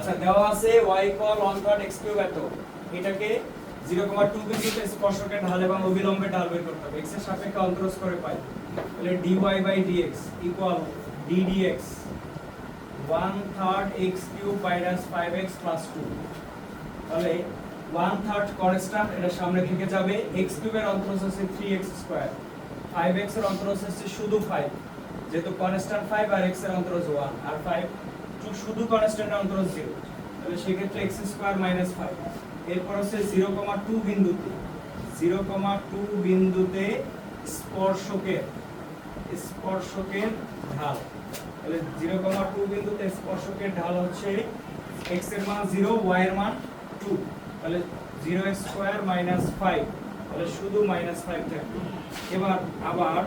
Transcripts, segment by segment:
আচ্ছা দেওয়া আছে y = 1/3 x³ এত, এটাকে 0,2 বিন্দুতে স্পর্শকের ঢাল এবং অবিলম্বের ঢাল বের করতে হবে। x এর সাপেক্ষে অন্তরজ করে পাই, তাহলে dy/dx = ddx 1/3 x³ - 5x + 2, তাহলে 1/3 কনস্ট্যান্ট, এটা সামনে থেকে যাবে। x³ এর অন্তরজ আছে 3x², 5x এর অন্তরজ আছে শুধু 5, যেহেতু কনস্ট্যান্ট 5 আর x এর অন্তরজ 1 আর 5 শুধু কনস্ট্যান্টের অন্তরজ 0, তাহলে সেই ক্ষেত্রে x² - 5। এরপর আছে 0,2 বিন্দুতে, 0,2 বিন্দুতে স্পর্শকের ঢাল, তাহলে 0,2 বিন্দুতে স্পর্শকের ঢাল হচ্ছে x এর মান 0, y এর মান 2, তাহলে 0x² - 5, তাহলে শুধু -5 থাকবে। এবার আবার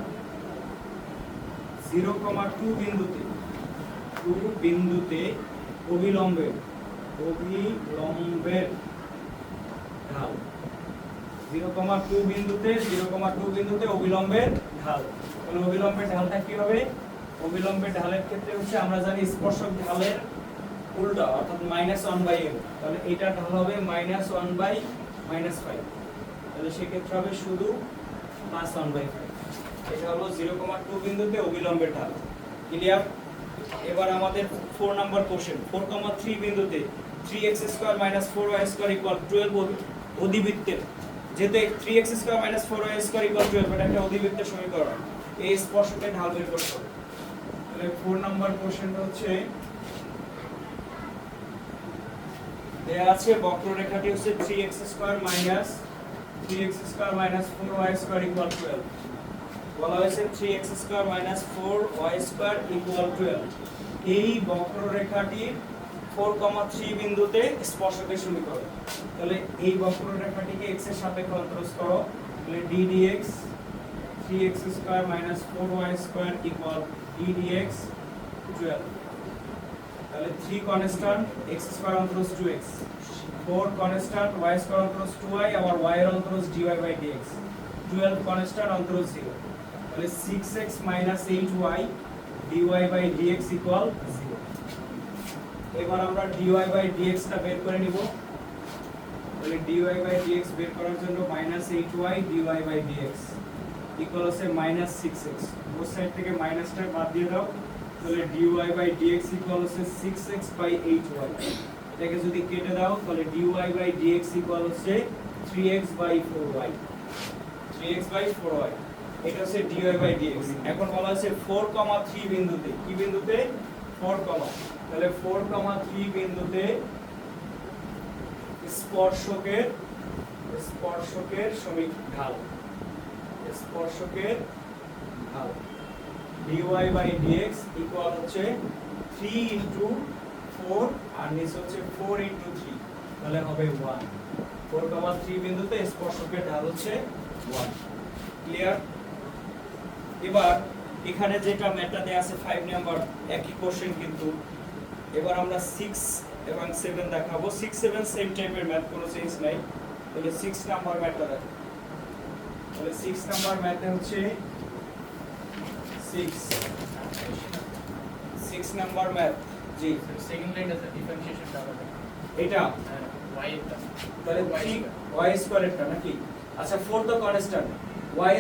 0,2 বিন্দুতে অবিলম্বের ঢাল, 0,2 বিন্দুতে অবিলম্বের ঢাল, তাহলে অবিলম্বের ঢালটা কি হবে? অবিলম্বের ঢালের ক্ষেত্রে হচ্ছে আমরা জানি স্পর্শক ঢালের উল্টা অর্থাৎ -1/m, তাহলে এটা ঢাল হবে -1/-5, তাহলে সেক্ষেত্রে হবে শুধু +1/5। এটা হলো 0,2 বিন্দুতে অবিলম্বের ঢাল। ক্লিয়ার? এবার আমাদের 4 নাম্বার কোশ্চেন, 4,3 বিন্দুতে 3x² - 4y² = 12 অধিবৃত্তের, যেহেতু 3x² - 4y² = 12, এটা একটা অধিবৃত্তের সমীকরণ, এই স্পর্শকের ঢাল বের করতে হবে। তাহলে 4 নাম্বার কোশ্চেনটা হচ্ছে দেয়া আছে বক্ররেখাটি হচ্ছে 3x² - 4y² = 12, বলা হয়েছে 3x² - 4y² = 12। এই বক্ররেখাটির 4,3 বিন্দুতে স্পর্শকের সমীকরণ, তাহলে এই বক্ররেখাটিকে x এর সাপেক্ষে অন্তরজ করো, তাহলে ddx 3x² - 4y² = ddx 12, তাহলে 3 constant, x² অন্তরজ 2x, 4 constant, y² অন্তরজ 2y, আবার y এর অন্তরজ dy/dx, 12 কনস্ট্যান্ট অন্তরজ 0, তাহলে 6x - 8y dy/dx = 0। এবার আমরা dy/dx টা বের করে নিব, তাহলে dy/dx বের করার জন্য -8y dy/dx ইকুয়াল হচ্ছে -6x, বোথ সাইড থেকে মাইনাসটা বাদ দিয়ে দাও, তাহলে dy/dx ইকুয়াল হচ্ছে 6x/8y, এটাকে যদি কেটে দাও তাহলে dy/dx ইকুয়াল হচ্ছে 3x/4y, 3x/4y, এটা হচ্ছে dy/dx। এখন বলা আছে 4,3 বিন্দুতে, কি বিন্দুতে? 4, তাহলে 4,3 বিন্দুতে স্পর্শকের ঢাল, dy/dx ইকুয়াল হচ্ছে 3 × 4 আর নিচে হচ্ছে 4 × 3, তাহলে হবে 1। 4,3 বিন্দুতে স্পর্শকের ঢাল হচ্ছে 1। ক্লিয়ার? এবার এখানে যেটা ম্যাথটা দেয়া আছে 5 নাম্বার, একই কোশ্চেন কিন্তু এবার আমরা 6 এবং 7 দেখাবো। 6, 7 সেম টাইপের ম্যাথ, কোনো চেঞ্জ নাই। তাহলে 6 নাম্বার ম্যাথটা দেখো, তাহলে 6 নাম্বার ম্যাথে হচ্ছে 6 নাম্বার ম্যাথ, জি সেকেন্ড লাইন আছে ডিফারেন্সিয়েশনটা হবে এটা y এটা, তাহলে 3y² এটা নাকি? আচ্ছা 4 তো কনস্ট্যান্ট, y²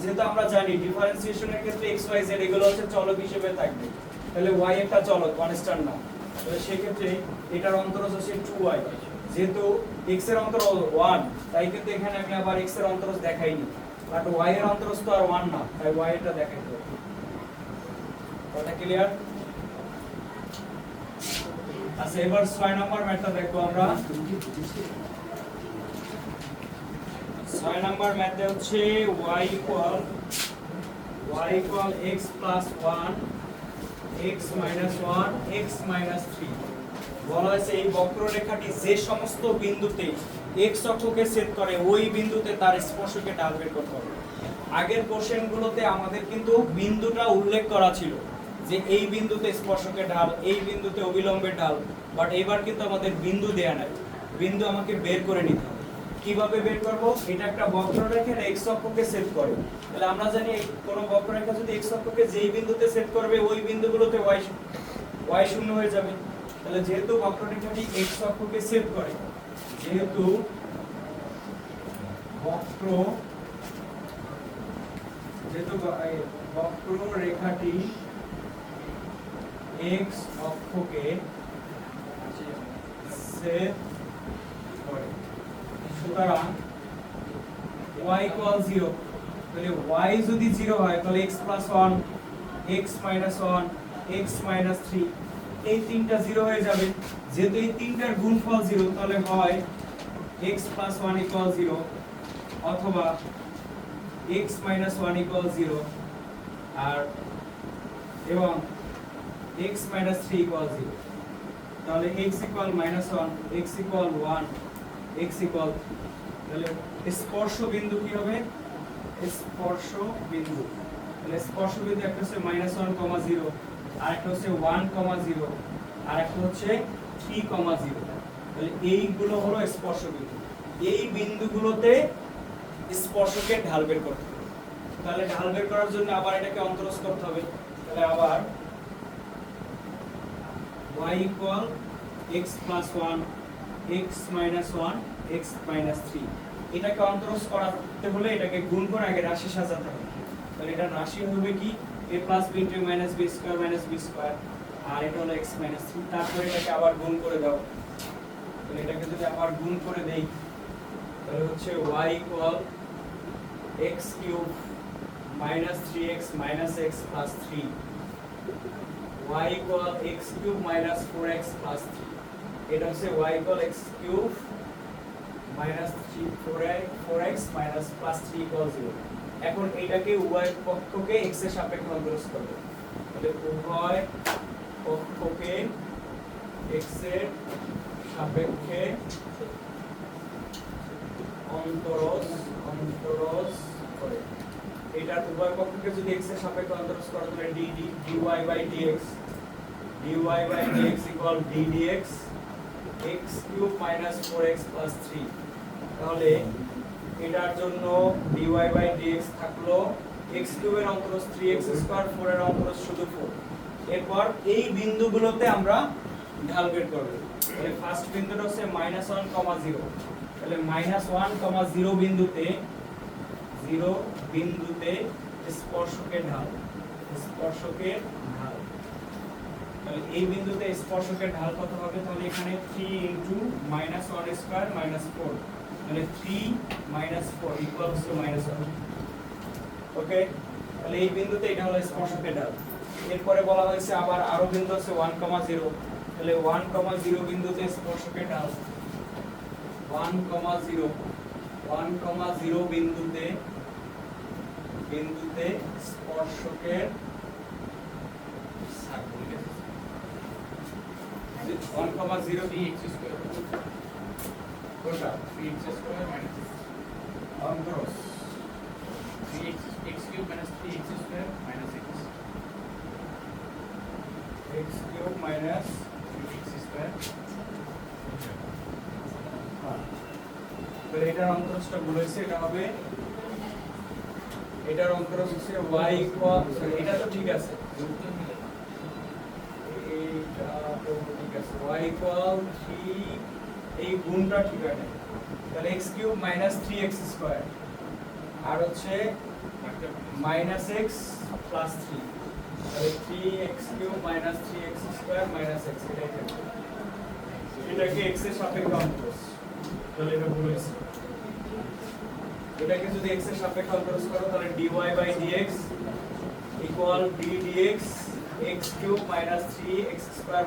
যেটা আমরা জানি ডিফারেন্সিয়েশনের ক্ষেত্রে x y z এগুলো হচ্ছে চলক হিসেবে থাকবে, তাহলে y একটা চলক, কনস্ট্যান্ট না, তাহলে সেই ক্ষেত্রে এটার অন্তরজ হচ্ছে 2y, যেহেতু x এর অন্তরজ 1, তাই কিন্তু এখানে আমি আবার x এর অন্তরজ দেখাইনি, বাট y এর অন্তরজ তো আর 1 না, তাই y এটা দেখাইতে হবে। কথা ক্লিয়ার? আচ্ছা এবার 6 নাম্বার ম্যাথটা দেখবো আমরা। 6 নাম্বার ম্যাথে হচ্ছে y equal x plus 1 x minus 1 x minus 3, বলা হয়েছে এই বক্ররেখাটি যে সমস্ত বিন্দুতে x অক্ষকে ছেদ করে ওই বিন্দুতে তার স্পর্শকে ঢাল বের করতে হবে। আগের কোশ্চেনগুলোতে আমাদের কিন্তু বিন্দুটা উল্লেখ করা ছিল যে এই বিন্দুতে স্পর্শকের ঢাল, এই বিন্দুতে অবিলম্বের ঢাল, বাট এবার কিন্তু আমাদের বিন্দু দেয়া নাই, বিন্দু আমাকে বের করে নিতে হবে। কিভাবে বের করব? এটা একটা বক্ররেখা x অক্ষকে ছেদ করে, তাহলে আমরা জানি কোন বক্ররেখা যদি x অক্ষকে যেই বিন্দুতে ছেদ করবে ওই বিন্দুগুলোতে y শূন্য হয়ে যাবে, তাহলে যেহেতু বক্ররেখাটি x অক্ষকে ছেদ করে, যেহেতু বক্ররেখাটি x অক্ষকে ছেদ করে, সুতরাং y = 0। তাহলে y যদি 0 হয় তাহলে x + 1, x - 1, x - 3 এই তিনটা 0 হয়ে যাবে। যেহেতু এই তিনটার গুণফল 0 তাহলে হয় x + 1 = 0 অথবা x - 1 = 0 আর এবং x - 3 = 0। তাহলে x = -1, x = 1, x = তাহলে স্পর্শ বিন্দু কি হবে? স্পর্শ বিন্দু, তাহলে স্পর্শ বিন্দু একটা হচ্ছে -1, 0, আর একটা হচ্ছে 1, 0, আর একটা হচ্ছে 3, 0। তাহলে এইগুলো হলো স্পর্শ বিন্দু। এই বিন্দুগুলোতে স্পর্শকে ঢাল বের করতে হবে। তাহলে ঢাল বের করার জন্য আবার এটাকে অন্তরজ করতে হবে। তাহলে আবার y = x + 1, x - 1, x - 3 এটাকে অন্তরজ করাতে হলে এটাকে গুণ করে আগে রাশি সাজাতে হবে। তাহলে এটা রাশি হবে কি a + b * -b² - b² আর এটা হলো x - 3। তারপরে এটাকে আবার গুণ করে দাও। তাহলে এটাকে যদি আবার গুণ করে দেই তাহলে হচ্ছে y = x³ - 3x - x + 3, y = x³ - 4x + 3। এটা হচ্ছে y = x³ - 4x - +3 = 0। এখন এটাকে উভয় পক্ষকে x এর সাপেক্ষে অন্তরজ করব। তাহলে উভয় পক্ষকে x এর সাপেক্ষে অন্তরজ করে। এটার উভয় পক্ষকে যদি x এর সাপেক্ষে অন্তরজ করা তাহলে dy/dx = ddx x³ - 4x + 3। তাহলে এটার জন্য dy/dx থাকলো x³ এর অন্তরজ 3x², 4 এর অন্তরজ শুধু 4। এরপর এই বিন্দুগুলোতে আমরা ঢাল বের করব। তাহলে ফার্স্ট বিন্দুটা হচ্ছে -1, 0। তাহলে -1, 0 বিন্দুতে স্পর্শকের ঢাল, তাহলে এই বিন্দুতে স্পর্শকের ঢাল কত হবে? তাহলে এখানে 3 × -1² - 4, তাহলে 3 - 4 = -1। ওকে, তাহলে এই বিন্দুতে এটা হলো স্পর্শকের ঢাল। এরপরে বলা হয়েছে আবার আরো বিন্দু আছে 1, 0। তাহলে 1, 0 বিন্দুতে স্পর্শকের ঢাল 1, 0 বিন্দুতে স্পর্শকের 1, 0 3x² কোনটা? 3x² - অন্তরজ 3x³ - 3x² - x x³ - 3x² তাহলে এটার অন্তরজটা বলেছে এটা হবে, এটার অন্তরজ হচ্ছে y sorry এটা তো ঠিক আছে, এইটা তো ঠিক আছে, y = 3 এই গুণটা ঠিক আছে। তাহলে x³ - 3x² আর হচ্ছে -x + 3, তাহলে 3x³ - 3x² - x এটাই থাকবে। এটাকে x এর সাপেক্ষে অন্তরজ, তাহলে এটা বলেছে এটাকে যদি x এর সাপেক্ষে অন্তরজ করো তাহলে dy/dx = ddx x³ - 3x² - x + 3।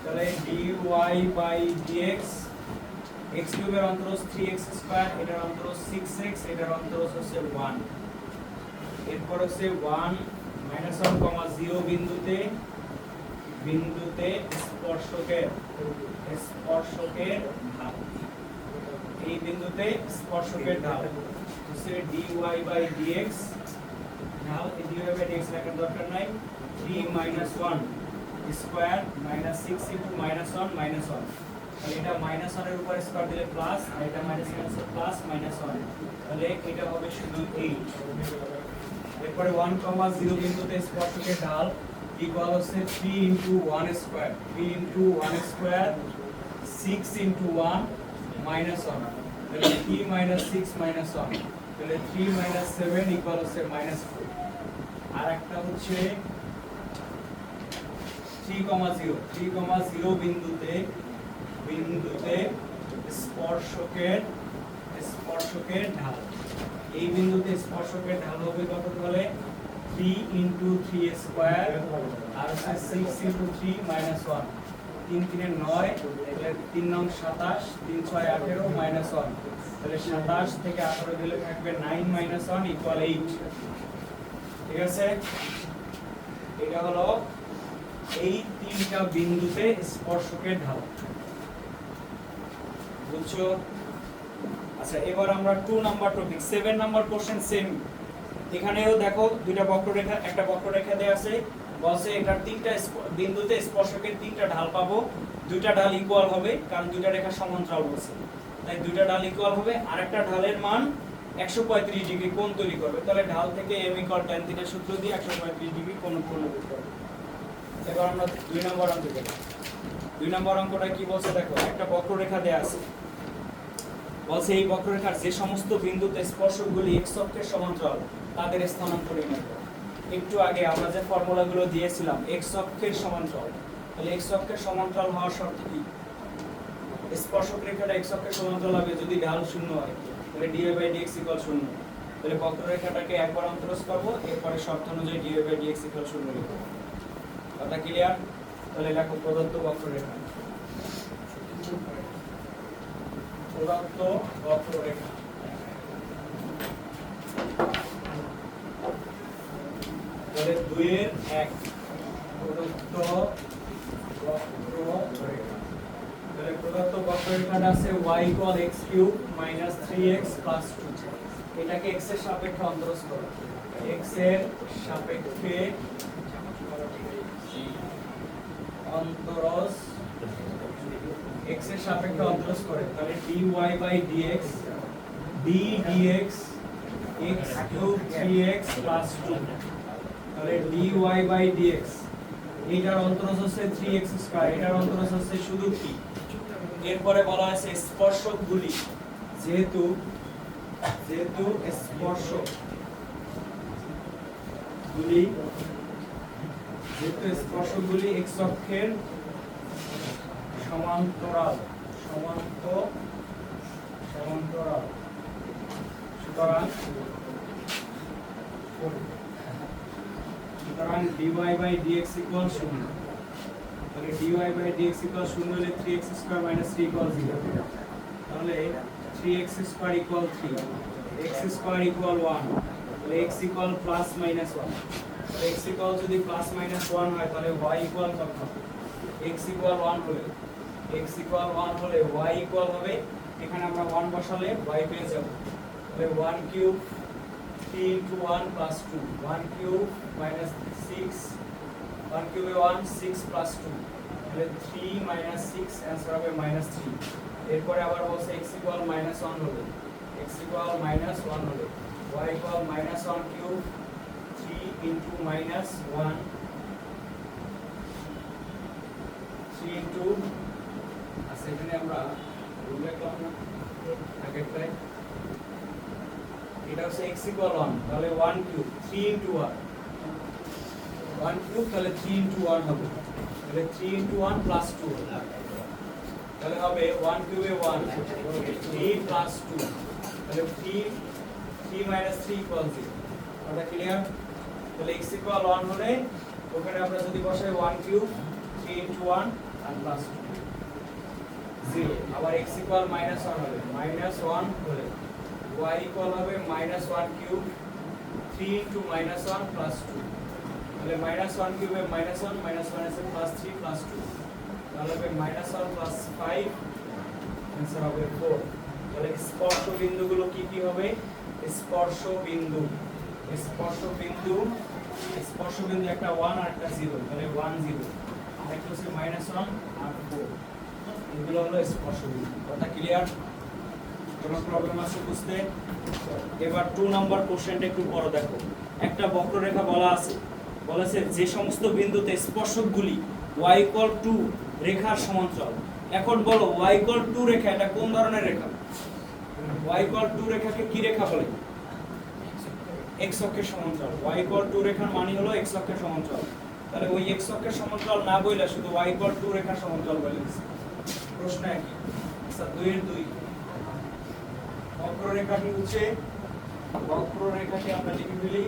তাহলে dy/dx x³ এর অন্তরজ 3x², এটার অন্তরজ 6x, এটার অন্তরজ হচ্ছে 1। এরপর হচ্ছে 1, -1, 0 বিন্দুতে স্পর্শকের ঢাল, এই বিন্দুতে স্পর্শকের ঢাল হচ্ছে dy/dx ঢাল, এই dy/dx লেখার দরকার নাই, 3 - 1² - 6 × -1 - 1। তাহলে এটা -1 এর উপর স্কয়ার দিলে প্লাস, আর এটা -1 এর প্লাস -1, তাহলে এটা হবে শুধু 8। এরপরে 1, 0 বিন্দুতে স্পর্শকের ঢাল ইকুয়াল হচ্ছে 3 into 1 square 3 into 1 square 6 into 1 minus 1 তাহলে 3 মাইনাস 6 মাইনাস 1 তাহলে 3 মাইনাস 7 ইকুয়াল হচ্ছে মাইনাস 4 আর একটা হচ্ছে 3,0 বিন্দুতে স্পর্শকের ঢাল এই বিন্দুতে স্পর্শকের ঢাল হবে কত বলে 3 ইনটু 3 স্কয়ার আর হচ্ছে 6 ইনটু 3 মাইনাস 1 3 3 এর 9 তাহলে 3 9 27 3 6 18 মাইনাস 1 তাহলে 27 থেকে 18 গেলে থাকবে 9 মাইনাস 1 ইকুয়াল 8 ঠিক আছে এটা হলো এই তিনটা বিন্দুতে স্পর্শকের ঢাল বুঝছো আচ্ছা এবার আমরা 2 number topic 7 number question same এখানেও দেখো দুইটা বক্ররেখা একটা বক্ররেখা দেয়া আছে বলছে এটার তিনটা বিন্দুতে স্পর্শকের তিনটা ঢাল পাবো দুইটা ঢাল ইকুয়াল হবে কারণ দুইটা রেখা সমান্তরাল বলছে তাই দুইটা ঢাল ইকুয়াল হবে আরেকটা ঢালের মান 135 ডিগ্রি কোণ তৈরি করবে তাহলে ঢাল থেকে m = tan θ সূত্র দিয়ে 135 ডিগ্রি কোণ উৎপন্ন করতে হবে এবার আমরা 2 নম্বর অঙ্ক দেখি 2 নম্বর অঙ্কটা কি বলছে দেখো একটা বক্ররেখা দেয়া আছে বলছে এই বক্ররেখার যে সমস্ত বিন্দুতে স্পর্শকগুলি x অক্ষের সমান্তরাল তাদের স্থানাঙ্ক নির্ণয় করো একটু আগে আমরা যে ফর্মুলাগুলো দিয়েছিলাম x অক্ষের সমান্তরাল তাহলে x অক্ষের সমান্তরাল হওয়ার শর্ত কি স্পর্শক রেখাটা x অক্ষের সমান্তরাল হবে যদি ঢাল শূন্য হয় তাহলে dy/dx = 0 তাহলে বক্ররেখাটাকে একবার অন্তরজ করব এরপরে শর্ত অনুযায়ী dy/dx = 0 লিখব কথা ক্লিয়ার তাহলে লেখো প্রদত্ত বক্ররেখা তাহলে 2 এর 1 প্রদত্ত বক্ররেখা তাহলে প্রদত্ত বক্ররেখাটা আছে y = x³ - 3x + 2 এটাকে x এর সাপেক্ষে অন্তরজ করো x এর সাপেক্ষে অন্তরজ x এর সাপেক্ষে অন্তরজ করে তাহলে dy/dx d dx x³ 3x + 2 তাহলে dy/dx এটার অন্তরজ হচ্ছে 3x² এটার অন্তরজ হচ্ছে শুধু কি এরপরে বলা আছে স্পর্শকগুলি যেহেতু স্পর্শকগুলি x অক্ষের সমান্তরাল সুতরাং dy/dx = 0 তাহলে dy/dx = 0 হলে 3x² - 3 = 0 তাহলে 3x² = 3 x² = 1 তাহলে x = +-1 তাহলে x যদি +-1 হয় তাহলে y = কত x = 1 হলে y = হবে এখানে আমরা 1 বসালে y পেয়ে যাব তাহলে 1³ 3 × 1 + 2 1³ - 6 1³ এ 1 6 + 2 তাহলে 3 - 6 आंसर হবে -3 এরপরে আবার বলছে x = -1 হলে y = -1³ 3 × -1 3 × আচ্ছা এখানে আমরা লিখলাম না আগেরটাই এটা হচ্ছে x = 1 তাহলে 1³ 3 × 1 1³ তাহলে 3 × 1 হবে তাহলে 3 × 1 + 2 তাহলে হবে 1³ এ 1 3 + 2 তাহলে 3 - 3 = 0 এটা ক্লিয়ার তাহলে x = 1 হলে ওখানে আমরা যদি বসাই 1³ 3 × 1 আর +2 0 আবার x = -1 হলে -1 হলে y = হবে -1³ 3 × -1 + 2 তাহলে -1³ এ -1 -1 আছে +3 + 2 তাহলে হবে -1 + 5 आंसर হবে 4 তাহলে স্পর্শ বিন্দুগুলো কি হবে স্পর্শ বিন্দু একটা 1 আর একটা 0 তাহলে 1 0 একটা হচ্ছে -1 আর 4 এগুলো হলো স্পর্শ বিন্দু কথা ক্লিয়ার কোনো প্রবলেম আছে বুঝতে এবার 2 নাম্বার কোশ্চেনটা একটু পড়ো দেখো একটা বক্ররেখা বলা আছে বলেছে যে সমস্ত বিন্দুতে স্পর্শকগুলি y = 2 রেখার সমান্তরাল। এখন বলো y = 2 রেখা এটা কোন ধরনের রেখা? y = 2 রেখাকে কি রেখা বলে? x অক্ষের সমান্তরাল। y = 2 রেখার মানে হলো x অক্ষের সমান্তরাল। তাহলে ওই x অক্ষের সমান্তরাল না বইলা শুধু y = 2 রেখার সমান্তরাল বলে দিছি। প্রশ্ন একই। আচ্ছা 2 এর 2 বক্ররেখাটি হচ্ছে বক্ররেখাটি আমরা লিখে ফেলি।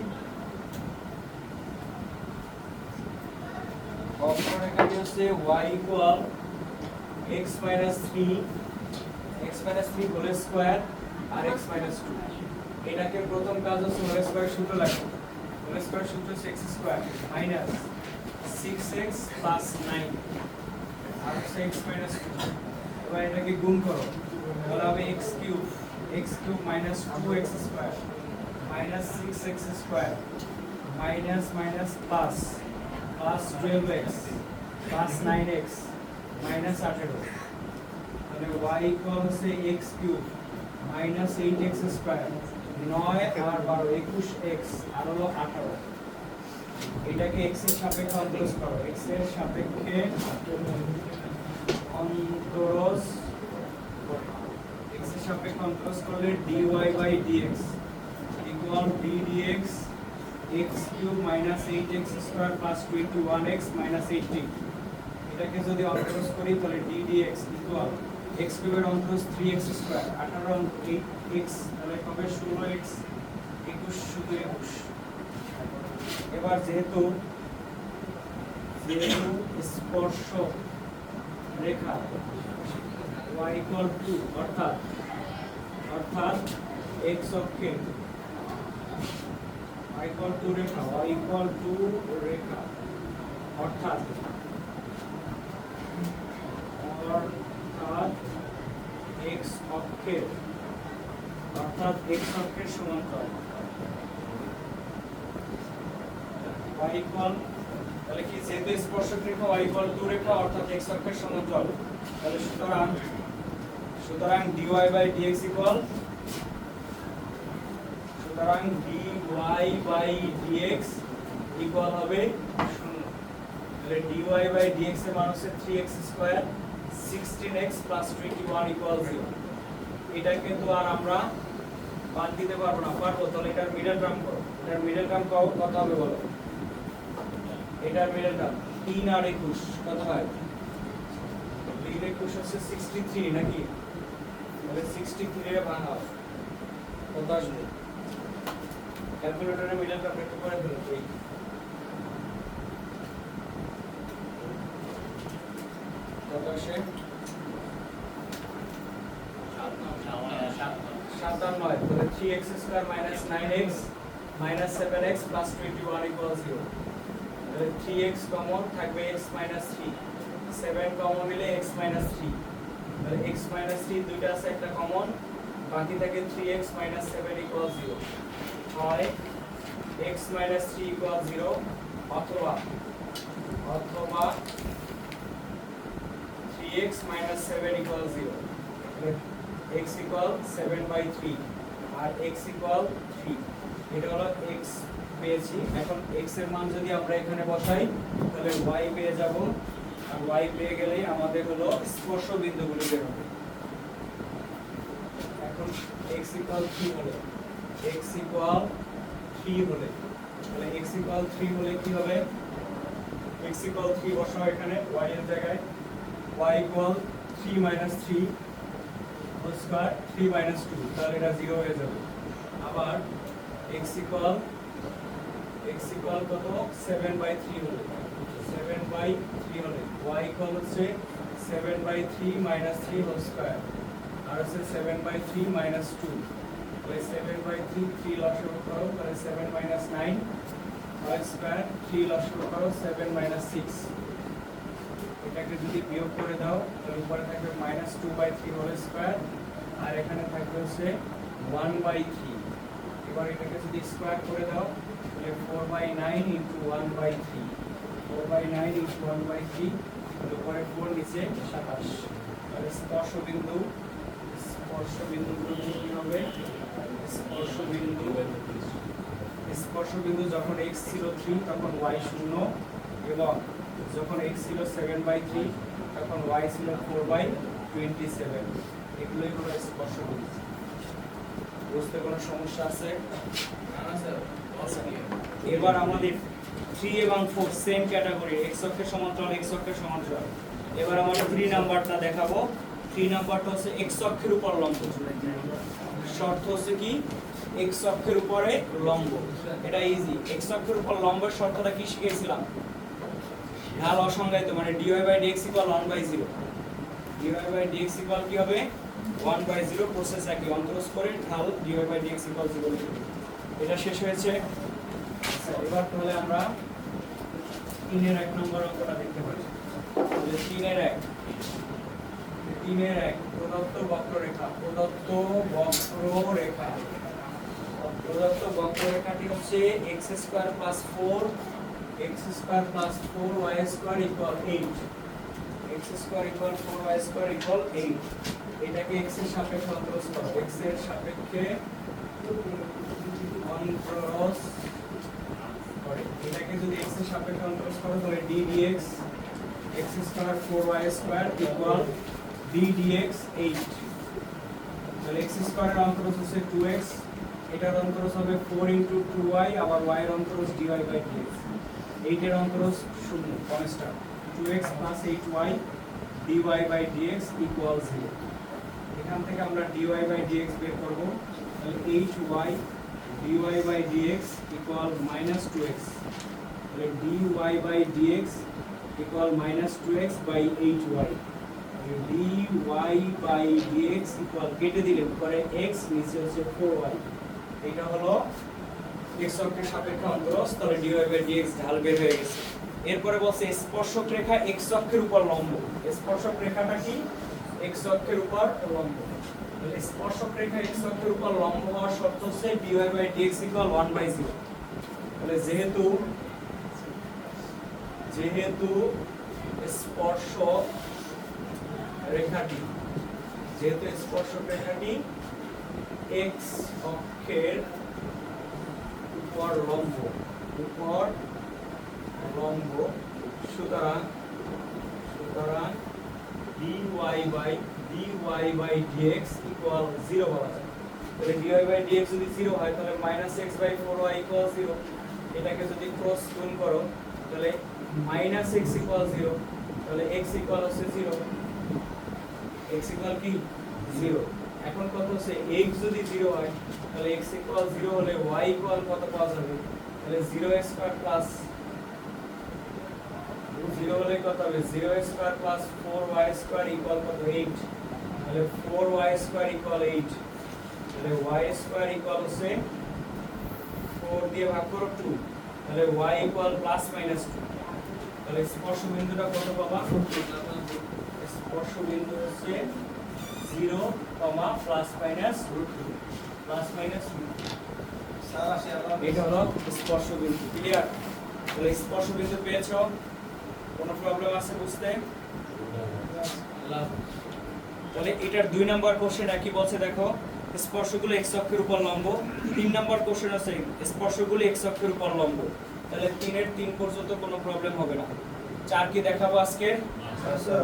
বক্ররেখাটি হচ্ছে y = x - 3 হোল স্কয়ার আর x - 2। এটাকে প্রথম কাজ হচ্ছে হোল স্কয়ার সূত্র লাগবে। হোল স্কয়ার সূত্র হচ্ছে x square minus 6x plus 9 আর হচ্ছে x - 2। এবার এটাকে গুণ করো, তাহলে হবে x minus 2x square minus 6x square minus minus plus 12x plus 9x minus 18। তাহলে y হচ্ছে x³ মাইনাস 8x স্কয়ার 9 আর 12 21x আর হলো 18। এটাকে x এর সাপেক্ষে অন্তরজ করো, x এর সাপেক্ষে অন্তরজ x এর সাপেক্ষে অন্তরজ করলে dy/dx equal d dx x³ minus 8x square plus 21x minus 18। এটাকে যদি অন্তরজ করি তাহলে d dx ইকুয়াল x³ এর অন্তরজ 3x স্কয়ার 18 8x তাহলে হবে 16x 21 শুধু 21। এবার যেহেতু স্পর্শ রেখা y = 2 অর্থাৎ x অক্ষে y = 2 রেখা অর্থাৎ x অক্ষের সমান্তরাল y তাহলে কি যেহেতু স্পর্শক রেখা y = 2 রেখা অর্থাৎ x অক্ষের সমান্তরাল, তাহলে সুতরাং dy/dx ইকুয়াল হবে 0। তাহলে dy/dx এর মান হচ্ছে 3x square 16x plus 21 equal 0। এটাকে তো আর আমরা বাদ দিতে পারবো না, পারবো? তাহলে এটার মিডল টার্ম করো। এটার মিডল টার্ম কত হবে বলো? এটার মিডল টার্ম 3 আর 21 কত হয়? 3 21 হচ্ছে 63 নাকি? তাহলে 63 এর ভাঙাও কত আসবে? ক্যালকুলেটরে মিডল টার্ম একটু করে ফেলো তো। কত আসে? 57। তাহলে 3x square minus 9x minus 7x plus 21 equal 0। তাহলে 3x কমন থাকবে x মাইনাস 3, 7 কমন নিলে x মাইনাস 3। তাহলে x মাইনাস 3 দুইটা আছে, একটা কমন, বাকি থাকে 3x মাইনাস 7 ইকুয়াল 0। হয় x মাইনাস 3 ইকুয়াল 0 অথবা 3x minus 7 equal 0। x equal 7/3 আর x ইকুয়াল 3। এটা হলো x পেয়েছি। এখন x এর মান যদি আমরা এখানে বসাই তাহলে y পেয়ে যাব, আর y পেয়ে গেলে আমাদের হলো স্পর্শ বিন্দুগুলো বের হবে। এখন x ইকুয়াল 3 হলে তাহলে x ইকুয়াল 3 হলে কি হবে? x ইকুয়াল 3 বসাও এখানে y এর জায়গায়, y equal 3 minus 3 whole square 3 minus 2, তাহলে এটা 0 হয়ে যাবে। আবার x ইকুয়াল কত? 7/3 হলে y ইকুয়াল হচ্ছে 7/3 মাইনাস 3 হোল স্কয়ার আর হচ্ছে 7/3 মাইনাস 2। তাহলে 7/3 3 লসাগু করো, তাহলে 7 মাইনাস 9 হোল স্কয়ার 3 লসাগু করো 7 মাইনাস 6। এটাকে যদি বিয়োগ করে দাও তাহলে উপরে থাকবে মাইনাস 2/3 হোল স্কয়ার আর এখানে থাকবে হচ্ছে 1/3। এবার এটাকে যদি স্কয়ার করে দাও তাহলে 4/9 ইনটু 1/3, 4/9 ইনটু 1/3, তাহলে উপরে 4 নিচে 27। তাহলে স্পর্শ বিন্দুগুলো কি হবে? স্পর্শবিন্দু যখন x ছিল 3 তখন y 0 এবং যখন x ছিল 7/3 তখন y ছিল 4/27 এগুলোই হলো স্পর্শবিন্দু। বুঝতে কোনো সমস্যা আছে? এবার আমাদের 3 এবং 4 সেম ক্যাটাগরি, x অক্ষের সমান্তরাল x অক্ষের সমান্তরাল। এবার আমরা 3 নাম্বারটা দেখাবো। 3 নাম্বারটা হচ্ছে x অক্ষের উপর লম্ব। শর্ত হচ্ছে কি x অক্ষের উপরে লম্ব। এটা ইজি। x অক্ষের উপর লম্বের শর্তটা কি শিখেছিলাম? ঢাল অসংজ্ঞায়িত, মানে dy/dx = 1/0। dy/dx = কি হবে? 1/0। প্রসেস একই, অন্তরজ করে ঢাল dy/dx = 0 লিখব। এটা শেষ হয়েছে। আচ্ছা, এবার তাহলে আমরা 3 এর 1 নম্বর অঙ্কটা দেখতে পারি। তাহলে 3 এর 1 প্রদত্ত বক্ররেখাটি হচ্ছে x² + 4 y² = 8। x² = 4 y² = 8। এটাকে x এর সাপেক্ষে অন্তরজ করো। x এর সাপেক্ষে অন্তরজ করে। এটাকে যদি x এর সাপেক্ষে অন্তরজ করো তাহলে d dx x² 4y² = d dx 8। তাহলে x² এর অন্তরজ হচ্ছে 2x, এটার অন্তরজ হবে 4 * 2y, আবার y এর অন্তরজ dy/dx। 8 এর অন্তরজ 0 কনস্ট্যান্ট। 2x + 8y dy/dx = 0। এখান থেকে আমরা dy/dx বের করব। তাহলে 8y dy/dx = -2x। তাহলে dy/dx = -2x/8y। dy/dx কেটে দিলে পরে x, নিচে হচ্ছে 4y। এটা হলো x অক্ষের সাপেক্ষে অন্তরজ। তাহলে dy/dx ঢাল বের হয়ে গেছে। এরপরে বলছে স্পর্শক রেখা x অক্ষের উপর লম্ব। স্পর্শক রেখাটা কি? x অক্ষের উপর লম্ব। তাহলে স্পর্শক রেখা x অক্ষের উপর লম্ব হওয়ার শর্ত হচ্ছে dy/dx = 1/0। তাহলে যেহেতু স্পর্শক রেখাটি x অক্ষের উপর লম্ব, সুতরাং dy/dx = 0 বলা যায়। তাহলে dy/dx যদি 0 হয় তাহলে -x/4y = 0। এটাকে যদি ক্রস গুণ করো তাহলে -x = 0, তাহলে x হচ্ছে 0। x কি 0। এখন কত হচ্ছে x যদি 0 হয় তাহলে x = 0 হলে y কত পাওয়া যাবে? তাহলে 0x² + 0 হলে কত হবে? 0x² + 4y² = কত? 8। তাহলে 4y² = 8। তাহলে y² হচ্ছে 4 দিয়ে ভাগ করো 2। তাহলে y = +-2। তাহলে স্পর্শ বিন্দুটা কত পাবা? স্পর্শ বিন্দু হচ্ছে 0, +-√2। এটা হলো স্পর্শ বিন্দু। ক্লিয়ার? তাহলে স্পর্শ বিন্দু পেয়েছো? কোনো প্রবলেম আছে বুঝতে? তাহলে এটার 2 নাম্বার কোশ্চেনটা কি বলছে দেখো। স্পর্শগুলো x অক্ষের উপর লম্ব। 3 নাম্বার কোশ্চেন আছে স্পর্শগুলো x অক্ষের উপর লম্ব। তাহলে 3 এর 3 পর্যন্ত কোনো প্রবলেম হবে না। 4 কি দেখাবো আজকে? আচ্ছা।